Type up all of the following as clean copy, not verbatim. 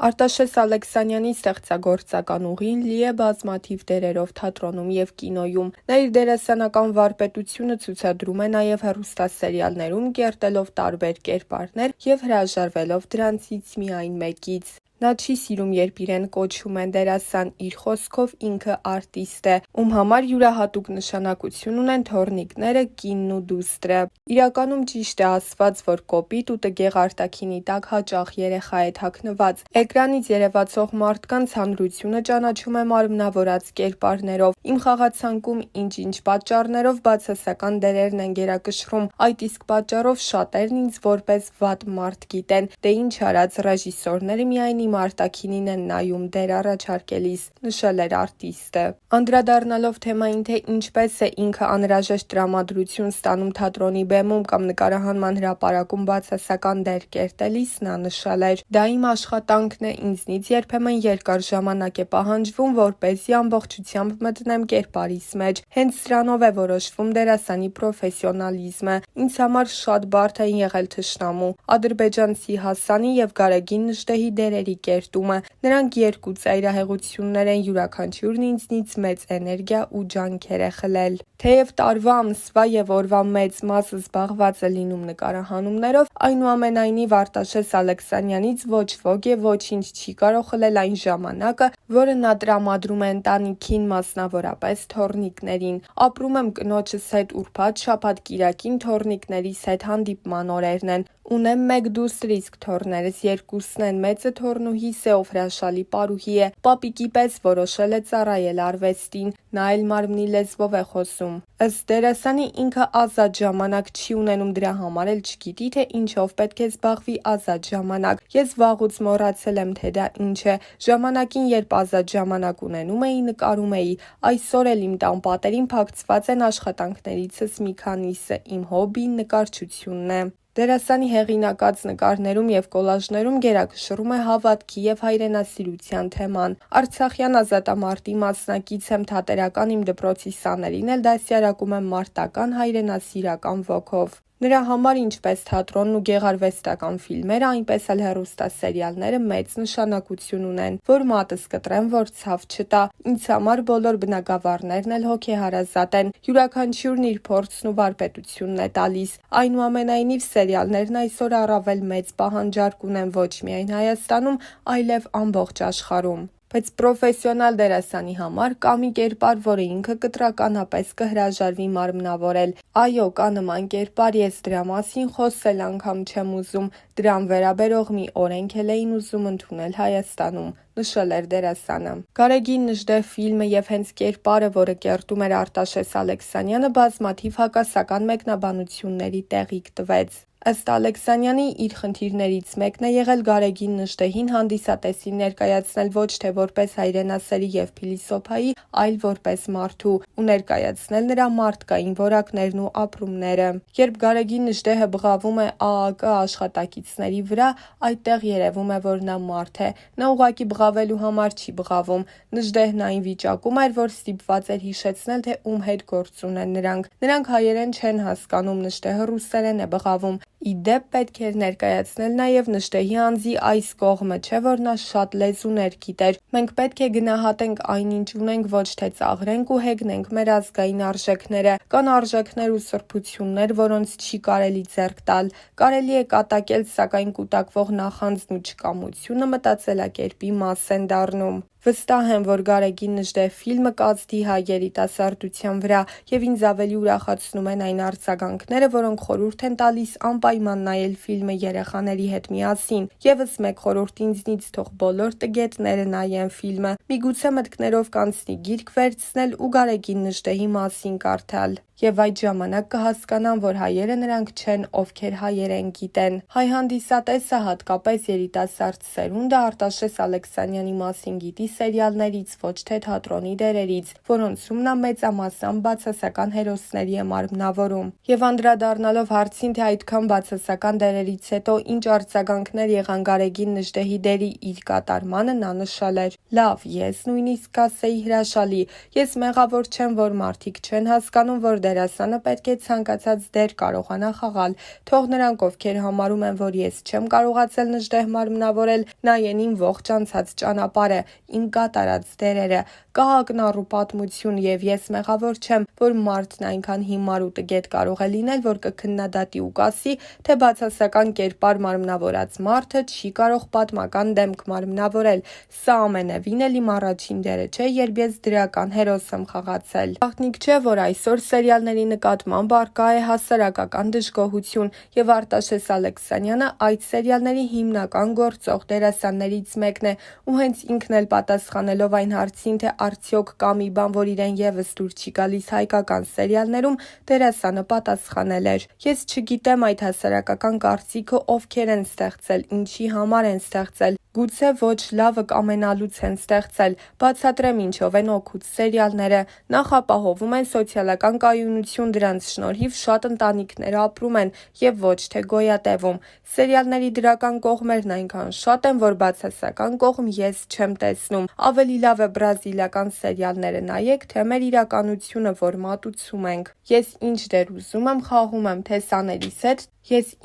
Արտաշես Ալեքսանյանի ստեղծագործական ուղին լի է բազմաթիվ դերերով թատրոնում և կինոյում։ Նա իր դերասանական վարպետությունը ցուցադրում է նաև հեռուստասերիալներում, կերտելով տարբեր կերպարներ և հրաժարվելով դրանցից միայն մեկից։ Նա չի սիրում, երբ իրեն կոչում են դերասան, իր խոսքով ինքը արտիստ է, ում համար յուրահատուկ նշանակություն ունեն թոռնիկները, կինն ու դուստրը։ Իրականում ճիշտ է ասված, որ կոպիտ ու տգեղ արտաքինի տակ հաճախ երեխա է թաքնված։ Էկրանից երևացող մարդկանց հանրությունը ճանաչում է մարմնավորած կերպարներով։ Իմ խաղացանկում ինչ-ինչ պատճառներով բացասական դերերն են գերակշռում, այդ իսկ պատճառով շատերն ինձ որպես վատ մարդ գիտեն, դե ինչ արած, ռեժիսորները միայն իմ արտաքինին են նայում դեր առաջարկելիս, նշել էր արտիստը։ Անդրադառնալով թեմային, թե ինչպես է ինքը անհրաժեշտ տրամադրություն ստանում թատրոնի բեմում կամ նկարահանման հրապարակում բացասական դեր կերտելիս, նա նշել էր. «Դա իմ աշխատանքն է, ինձնից երբեմն երկար ժամանակ է պահանջվում, որպեսզի ամբողջությամբ մտնեմ կերպարիս մեջ։ Հենց սրանով է որոշվում դերասանի պրոֆեսիոնալիզմը։ Ինձ համար շատ բարդ են եղել «Թշնամու», ադրբեջանցի Հասանի և Գարեգին Նժդեհի դերերի կերտումը։ Նրանք երկու ծայրահեղություններ են, յուրաքանչյուրն ինձնից մեծ էներգիա ու ջանքեր է խլել։ Թեև տարվա, ամսվա և օրվա մեծ մասը զբաղված է լինում նկարահանումներով, այնուամենայնիվ Արտաշես Ալեքսանյանից ոչ ոք և ոչինչ չի կարող խլել այն ժամանակը, որը նա տրամադրում է ընտանիքին, մասնավորապես թոռնիկներին։ Ապրում եմ կնոջս հետ, ուրբաթ, շաբաթ-կիրակին թոռնիկներիս հետ հանդիպման օրերն են։ Ունեմ մեկ դուստր, իսկ թոռներս երկուսն են, մեծը թոռնուհիս է, ով հրաշալի պարուհի է, պապիկի պես որոշել է ծառայել արվեստին, նա էլ մարմնի լեզվով է խոսում։ Ըստ դերասանի, ինքը ազատ ժամանակ չի ունենում, դրա համար էլ չգիտի, թե ինչով պետք է զբաղվի ազատ ժամանակ։ Ես վաղուց մոռացել եմ, թե դա ինչ է։ Ժամանակին, երբ ազատ ժամանակ ունենում էի, նկարում էի։ Այսօր էլ իմ տան պատերին փակցված են աշխատանքներիցս մի քանիսը, իմ հոբբին նկարչությունն է։ Դերասանի հեղինակած նկարներում և կոլաժներում գերակշռում է հավատքի և հայրենասիրության թեման։ Արցախյան ազատամարտի մասնակից եմ, թատերական իմ դպրոցի սաներին էլ դասյարակում եմ մարտական հայրենասիրական ոգով։ Նրա համար ինչպես թատրոնն ու գեղարվեստական ֆիլմերը, այնպես էլ հեռուստասերիալները մեծ նշանակություն ունեն, որ մատս կտրեմ, որ ցավ չտա։ Ինձ համար բոլոր բնագավառներն էլ հոգեհարազատ են, յուրաքանչյուրն իր փորձն ու վարպետությունն է տալիս։ Այնուամենայնիվ սերիալներն այսօր առավել մեծ պահանջարկ ունեն ոչ միայն Հայաստանում, այլև ամբողջ աշխարհում։ Բայց պրոֆեսիոնալ դերասանի համար կա մի կերպար, որը ինքը կտրականապես կհրաժարվի մարմնավորել։ Այո, կա նման կերպար, ես դրա մասին խոսել անգամ չեմ ուզում, դրան վերաբերող մի օրենք էլ էին ուզում ընդունել Հայաստանում, նշել էր դերասանը։ Գարեգին Նժդեհ ֆիլմը և հենց կերպարը, որը կերտում էր Արտաշես Ալեքսանյանը, բազմաթիվ հակասական մեկնաբանությունների տեղիք տվեց։ Ըստ Ալեքսանյանի, իր խնդիրներից մեկն է եղել Գարեգին Նժդեհին հանդիսատեսին ներկայացնել ոչ թե որպես հայրենասերի և փիլիսոփայի, այլ որպես մարդու ու ներկայացնել նրա մարդկային որակներն ու ապրումները։ Երբ Գարեգին Նժդեհը բղավում է ԱԱԿ աշխատակիցների վրա, այդտեղ երևում է, որ նա մարդ է, նա ուղղակի բղավելու համար չի բղավում։ Նժդեհն այն վիճակում էր, որ ստիպված էր հիշեցնել, թե ում հետ գործ ունեն նրանք։ Նրանք հայերեն չեն հասկանում, Նժդեհը ռուսերեն է բղավում։ Ի դեպ, պետք էր ներկայացնել նաև Նժդեհի անձի այս կողմը, չէ՞ որ նա շատ լեզուներ գիտեր։ Մենք պետք է գնահատենք այնինչ ունենք, ոչ թե ծաղրենք ու հեգնենք մեր ազգային արժեքները։ Կան արժեքներ ու սրբություններ, որոնց չի կարելի ձեռք տալ։ Կարելի է կատակել, սակայն կուտակվող նախանձն ու չկամությունը մտածելակերպի մաս են դառնում։ Վստահ եմ, որ Գարեգին Նժդեհ ֆիլմը կազդի հայ երիտասարդության վրա, և ինձ ավելի ուրախացնում են այն արձագանքները, որոնք խորհուրդ են տալիս անպայման նայել ֆիլմը երեխաների հետ միասին։ Եվս մեկ խորհուրդ ինձնից, թող բոլոր տգետները նայեն ֆիլմը, միգուցե մտքներով կանցնի գիրք վերցնել ու Գարեգին Նժդեհի մասին կարդալ։ Եվ այդ ժամանակ կհասկանան, որ հայերը նրանք չեն, ովքեր հայերեն գիտեն։ Հայ հանդիսատեսը, հատկապես երիտասարդ սերունդը, Արտաշես Ալեքսանյանի մասին գիտի սերիալներից, ոչ թե թատրոնի դերերից, որոնցում նա մեծամասամբ բացասական հերոսների է մարմնավորում։ Եվ անդրադառնալով հարցին, թե այդքան բացասական դերերից հետո ինչ արձագանքներ եղան Գարեգին Նժդեհի դերի իր կատարմանը, նա նշել էր. «Լավ, ես նույնիսկ կասեի հրաշալի, ես մեղավոր չեմ, որ մարդիկ չեն հասկանում, որ դերասանը պետք է ցանկացած դեր կարողանա խաղալ, թող նրանք, ովքեր համարում են, որ ես չեմ կարողացել Նժդեհ մարմնավորել, նայեն իմ ողջ անցած ճանապարհը, իմ կատարած դերերը, կա ակնառու պատմություն և ես մեղավոր չեմ, որ մարդն այնքան հիմար ու տգետ կարող է լինել, որ կքննադատի ու կասի, թե բացասական կերպար մարմնավորած մարդը չի կարող պատմական դեմք մարմնավորել, սա ամենևին էլ իմ առաջին դերը չէ, երբ ես դրական հերոս եմ խաղացել։ Գաղտնիք չէ, որ այսօր սերիալների նկատմամբ առկա է հասարակական դժգոհություն և Արտաշես Ալեքսանյանը այդ սերիալների հիմնական գործող դերասաններից մեկն է ու հենց ինքն էլ պատասխանելով այն հարցին, թե արդյոք կա մի բան, որ իրեն ևս դուր չի գալիս հայկական սերիալներում, դերասանը պատասխանել էր. «Ես չգիտեմ այդ հասարակական կարծիքը ովքեր են ստեղծել, ինչի համար են ստեղծել, գուցե ոչ լավը կամենալուց են ստեղծել, բացատրեմ ինչով են օգուտ սերիալները, նախ ապահովում են սոցիալական կայունություն, դրանց շնորհիվ շատ ընտանիքներ ապրում են և ոչ թե գոյատևում, սերիալների դրական կողմերն այնքան շատ են, որ բացասական կողմ ես չեմ տեսնում, ավելի լավ է բրազիլական սերիալները նայեք, թե մեր իրականությունը, որ մատուցում ենք, ես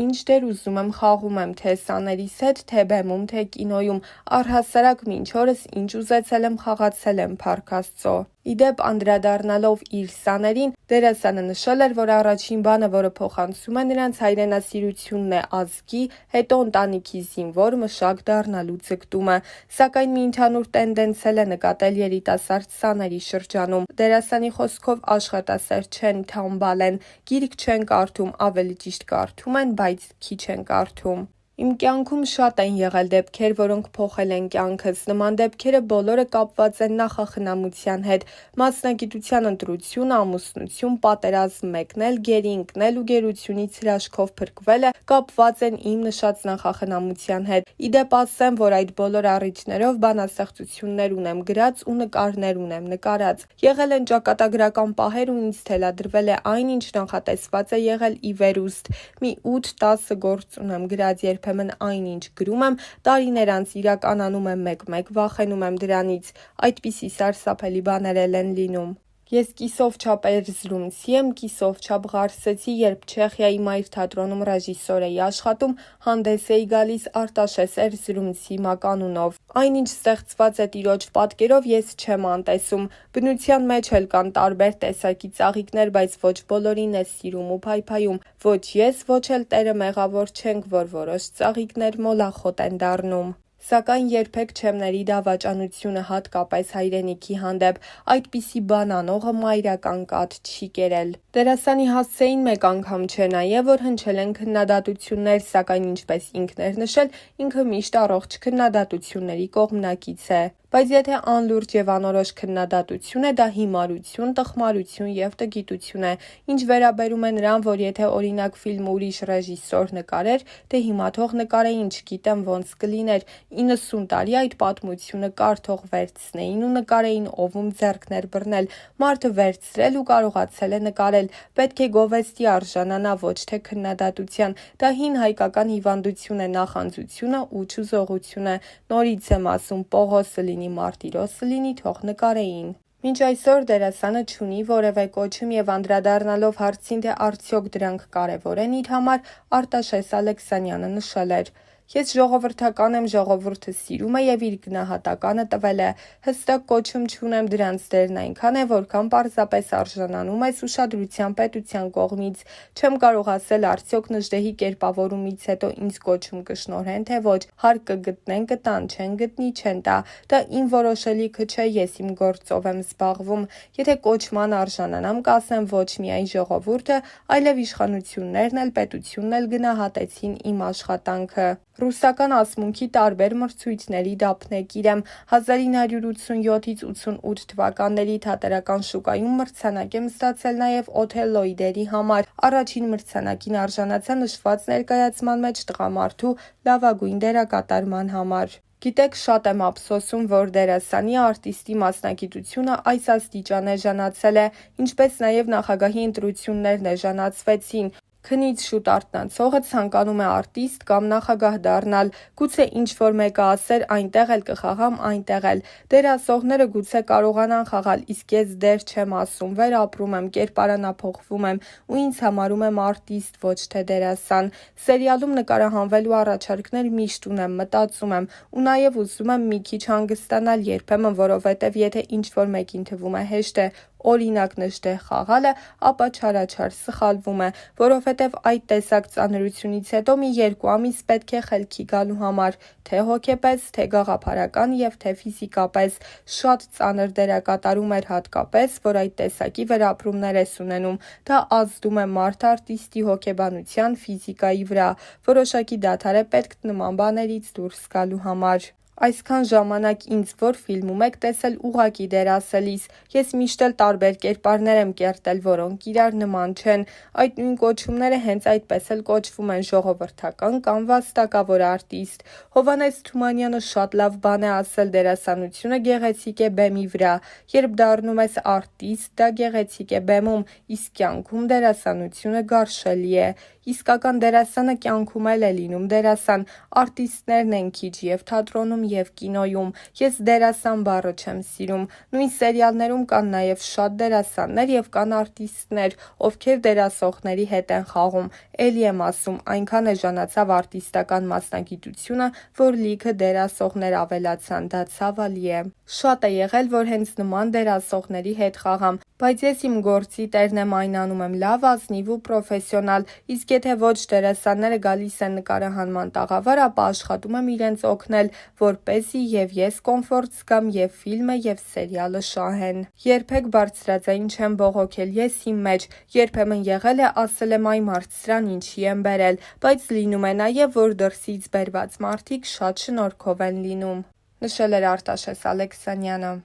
ինչ դեր ուզում եմ խաղում եմ, թե սաներիս հետ, թե բեմում, թե կինոյում, առհասարակ մինչ օրս ինչ ուզեցել եմ խաղացել եմ, փառք Աստծո»։ Ի դեպ, անդրադառնալով իր սաներին, դերասանը նշել էր, որ առաջին բանը, որը փոխանցում է նրանց հայրենասիրությունն է ազգի, հետո ընտանիքի զինվոր մշակ դառնալու ձգտումը, սակայն մի ընդհանուր տենդենց էլ է նկատել երիտասարդ սաների շրջանում։ Դերասանի խոսքով աշխատասեր չեն, թամբալ են, գիրք չեն կարդում, ավելի ճիշտ կարդում են, բայց քիչ են կարդում։ Իմ կյանքում շատ են եղել դեպքեր, որոնք փոխել են կյանքս, նման դեպքերը բոլորը կապված են նախախնամության հետ, մասնագիտության ընտրություն, ամուսնություն, պատերազմ մեկնել, գերի ընկնել ու գերությունից հրաշքով փրկվելը կապված են իմ նշած նախախնամության հետ։ Ի դեպ ասեմ, որ այդ բոլոր առիթներով բանաստեղծություններ ունեմ գրած ու նկարներ ունեմ նկարած։ Եղել են ճակատագրական պահեր ու ինձ թելադրվել է այն, ինչ նախատեսված է եղել ի վերուստ։ Մի 8-10 գործ ունեմ գրած, երբեմն այնինչ գրում եմ, տարիներ անց իրականանում եմ մեկ-մեկ, վախենում եմ դրանից, այդպիսի սարսափելի բաներ էլ են լինում։ Ես կիսով չափ էրզրումցի եմ, կիսով չափ ղարսեցի, երբ Չեխիայի Մայր թատրոնում ռեժիսոր էի աշխատում, հանդես էի գալիս Արտաշես էրզրումցի մականունով։ Այնինչ ստեղծված է տիրոջ պատկերով ես չեմ անտեսում, բնության մեջ էլ կան տարբեր տեսակի ծաղիկներ, բայց ոչ բոլորին է սիրում ու փայփայում, ոչ ես, ոչ էլ Տերը մեղավոր չենք, որ որոշ ծաղիկներ մոլախոտ են դառնում։ Սակայն երբեք չեմ ների դավաճանությունը հատկապես հայրենիքի հանդեպ, այդպիսի բան անողը մայրական կաթ չի կերել։ Դերասանի հասցեին մեկ անգամ չէ նաև, որ հնչել են քննադատություններ, սակայն ինչպես ինքն էր նշել, ինքը միշտ առողջ քննադատությունների կողմնակից է։ Բայց եթե անլուրջ եւ անորոշ քննադատություն է, դա հիմարություն, տխմարություն եւ տգիտություն է։ Ինչ վերաբերում է նրան, որ եթե օրինակ ֆիլմը ուրիշ ռեժիսոր նկարեր, դե հիմա թող նկարեին, չգիտեմ ոնց կլիներ, 90 տարի այդ պատմությունը կար, թող վերցնեին ու նկարեին, ովում ձեռքներ բռնել, մարդը վերցրել ու կարողացել է նկարել, պետք է գովեստի արժանանա, ոչ թե քննադատության, դա հին հայկական հիվանդություն է, նախանձությունը ու չուզողությունը, նորից եմ ասում, Պողոսը լինի, Մարտիրոսը լինի, թող նկարեին։ Մինչ այսօր դերասանը չունի որևէ կոչում եւ անդրադառնալով հարցին, թե արդյոք դրանք կարեւոր են իր համար, Արտաշես Ալեքսանյանը նշել էր. «Ես ժողովրդական եմ, ժողովուրդը սիրում է եւ իր գնահատականը տվել է, հստակ կոչում չունեմ, դրանց դերն այնքան է, որքան պարզապես արժանանում ես ուշադրության պետության կողմից, չեմ կարող ասել արդյոք Նժդեհի կերպավորումից հետո ինձ կոչում կշնորհեն, թե ոչ, հարկ կգտնեն, կտան, չեն գտնի, չեն տա, դա իմ որոշելիքը չէ, ես իմ գործով եմ զբաղվում, եթե կոչման արժանանամ, կասեմ ոչ միայն ժողովուրդը, այլև իշխանություններն էլ, պետությունն էլ գնահատեցին իմ աշխատանքը»։ Ռուսական ասմունքի տարբեր մրցույթների դափնեկիր եմ, 1987-ից 88 թվականների թատերական շուկայում մրցանակ եմ ստացել նաև Օթելլոյի դերի համար, առաջին մրցանակին արժանացա նշված ներկայացման մեջ տղամարդու լավագույն դերակատարման համար։ Գիտեք, շատ եմ ափսոսում, որ դերասանի, արտիստի մասնագիտությունը այս աստիճան էժանացել է, ինչպես նաև նախագահի ընտրություններն էժանացվեցին։ Քնից շուտ արթնացողը ցանկանում է արտիստ կամ նախագահ դառնալ, գուցե ինչ-որ մեկը ասեր այնտեղ էլ կխաղամ, այնտեղ էլ։ Դերասողները գուցե կարողանան խաղալ, իսկ ես դեր չեմ ասում, վերապրում եմ, կերպարանափոխվում եմ ու ինձ համարում եմ արտիստ, ոչ թե դերասան։ Սերիալում նկարահանվելու առաջարկներ միշտ ունեմ, մտածում եմ ու նաև ուզում եմ մի քիչ հանգստանալ երբեմն, որովհետև եթե ինչ-որ մեկին թվում է հեշտ է օրինակ նժդեհ խաղալը, ապա չարաչար սխալվում է, որովհետև այդ տեսակ ծանրությունից հետո մի 2 ամիս պետք է խելքի գալու համար, թե հոգեպես, թե գաղափարական և թե ֆիզիկապես։ Շատ ծանր դերակատարում էր հատկապես, որ այդ տեսակի վերապրումներ ես ունենում, դա ազդում է մարդ-արտիստի հոգեբանության, ֆիզիկայի վրա, որոշակի դադար է պետք նման բաներից դուրս գալու համար։ Այսքան ժամանակ ինձ որ ֆիլմում եք տեսել ուղղակի դեր ասելիս, ես միշտ էլ տարբեր կերպարներ եմ կերտել, որոնք իրար նման չեն, այդ նույն կոչումները հենց այդպես էլ կոչվում են ժողովրդական կամ վաստակավոր արտիստ։ Հովհաննես Թումանյանը շատ լավ բան է ասել դերասանությունը գեղեցիկ է բեմի վրա, երբ դառնում ես արտիստ, դա գեղեցիկ է բեմում, իսկ կյանքում դերասանությունը գարշելի է։ Իսկական դերասանը կյանքում էլ է լինում դերասան, արտիստներն են քիչ և թատրոնում և կինոյում, ես դերասան բառը չեմ սիրում, նույն սերիալներում կան նաև շատ դերասաններ և կան արտիստներ, ովքեր դերասողների հետ են խաղում, էլի եմ ասում, այնքան էժանացավ արտիստական մասնագիտությունը, որ լիքը դերասողներ ավելացան, դա ցավալի է։ Շատ է եղել, որ հենց նման դերասողների հետ խաղամ, բայց ես իմ գործի տերն եմ, այն անում եմ լավ, ազնիվ ու պրոֆեսիոնալ, իսկ եթե ոչ դերասանները գալիս են նկարահանման տաղավար, ապա աշխատում եմ իրենց օգնել, որպեսզի և ես կոմֆորտ զգամ, և ֆիլմը, և սերիալը շահեն։ Երբեք բարձրաձայն չեմ բողոքել, ես իմ մեջ, երբեմն եղել է ասել եմ այ մարդ սրան ինչի եմ բերել, բայց լինում է նաև, որ դրսից բերված մարդիկ շատ շնորհքով են լինում, նշել էր Արտաշես Ալեքսանյանը։